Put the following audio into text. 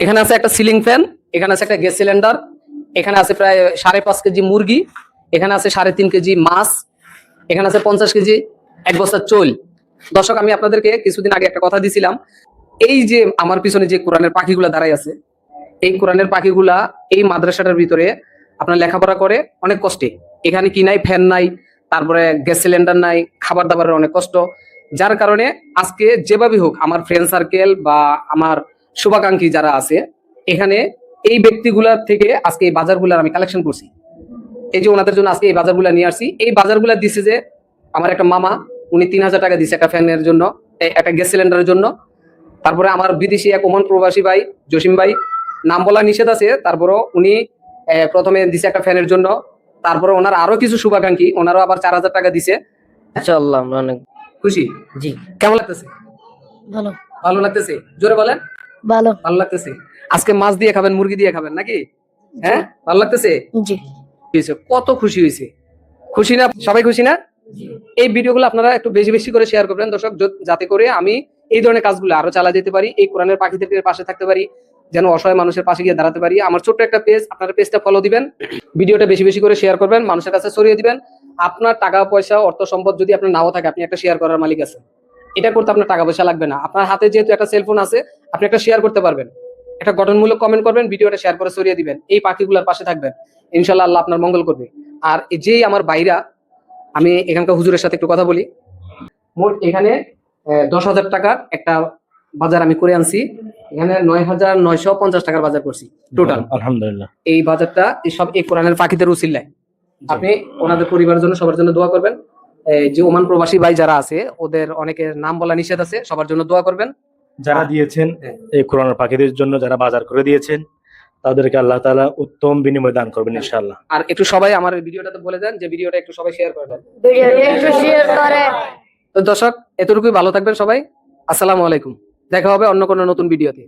এখানে আছে একটা সিলিং ফ্যান, এখানে আছে একটা গ্যাস সিলিন্ডার, এখানে আছে প্রায় 5.5 কেজি মুরগি, এখানে আছে 3.5 কেজি মাছ, এখানে আছে 50 কেজি 1 বস্তা চোল। দর্শক, আমি আপনাদেরকে কিছুদিন আগে একটা কথা দিছিলাম, এই যে আমার পিছনে যে কোরআনের পাখিগুলা দাঁড়াই আছে, এই কোরআনের পাখিগুলা এই মাদ্রাসাটার ভিতরে আপনার লেখাপড়া করে অনেক কষ্টে। এখানে কি নাই, ফ্যান নাই, তারপরে গ্যাস সিলিন্ডার নাই, খাবার দাবারের অনেক কষ্ট। যার কারণে আজকে যেভাবে হোক আমার ফ্রেন্ড সার্কেল বা আমার শুভাকাঙ্ক্ষী যারা আছে এখানে, এই ব্যক্তিগুলা থেকে আজকে এই বাজারগুলার আমি কালেকশন করছি। এই যে ওনাদের জন্য আজকে এই বাজারগুলা নিয়ে আসছি। এই বাজারগুলা দিছে যে আমার একটা মামা, উনি 3000 টাকা দিছে একটা ফ্যানের জন্য, একটা গ্যাস সিলিন্ডারের জন্য। তারপরে আমার বিদেশি এক ওমান প্রবাসী ভাই জসিম ভাই, নাম বলা নিষেধ আছে, তারপরও উনি প্রথমে দিছে একটা ফ্যানের জন্য। তারপরে ওনার আরো কিছু শুভাকাঙ্ক্ষী, ওনারও আবার 4000 টাকা দিছে। ইনশাআল্লাহ আমরা অনেক খুশি? জি কেমন লাগতেছে? ভালো ভালো লাগতেছে? জোরে বলেন। ভালো ভালো লাগতেছে। আজকে মাছ দিয়ে খাবেন, মুরগি দিয়ে খাবেন নাকি? হ্যাঁ, ভালো লাগতেছে? জি হয়েছে, কত খুশি হয়েছে। খুশি না? সবাই খুশি না? এই ভিডিওগুলো আপনারা একটু বেশি বেশি করে শেয়ার করবেন দর্শক, যাতে করে আমি এই ধরনের কাজগুলো আরো চালা যেতে পারি, এই কোরআনের পাখিদের পাশে থাকতে পারি, যেন অসহায় মানুষের পাশে গিয়ে দাঁড়াতে পারি। আমার ছোট্ট একটা পেজ, আপনারা পেজটা ফলো দিবেন, ভিডিওটা বেশি বেশি করে শেয়ার করবেন, মানুষের কাছে ছড়িয়ে দিবেন। আপনার টাকা পয়সা অর্থ সম্পদ যদি আপনার নাও থাকে, আপনি একটা শেয়ার করার মালিক আছেন। এটা করতে আপনার টাকা পয়সা লাগবে না, আপনার হাতে যেহেতু একটা সেলফোন আছে, আপনি একটা শেয়ার করতে পারবেন, একটা গঠনমূলক কমেন্ট করবেন, ভিডিওটা শেয়ার করে ছড়িয়ে দিবেন, এই পাখিগুলোর পাশে থাকবেন, ইনশাল্লাহ আল্লাহ আপনার মঙ্গল করবে। আর যেই আমার ভাইরা, আমি এখানকার হুজুরের সাথে একটু কথা বলি। মোট এখানে 10,000 টাকার একটা বাজার আমি করে আনছি। এখানে 9,950 টাকার বাজার করছি টোটাল। আলহামদুলিল্লাহ। এই বাজারটা এই সব এই কোরআনের পাখিদের উসিলায়। আপনি ওনাদের পরিবারের জন্য, সবার জন্য দোয়া করবেন। যে ওমান প্রবাসী ভাই যারা আছে, ওদের অনেকের নাম বলা নিষেধ আছে, সবার জন্য দোয়া করবেন। যারা দিয়েছেন এই কোরআনের পাখিদের জন্য, যারা বাজার করে দিয়েছেন, তাদেরকে আল্লাহ তাআলা উত্তম বিনিময় দান করবেন ইনশাআল্লাহ। আর একটু সবাই আমার ভিডিওটাতে বলে দেন যে ভিডিওটা একটু সবাই শেয়ার করে দেন। ভিডিওটা একটু শেয়ার করে। তো দর্শক, এতটুকুই, ভালো থাকবেন সবাই। আসসালামু আলাইকুম। দেখা হবে অন্য কোনো নতুন ভিডিওতে।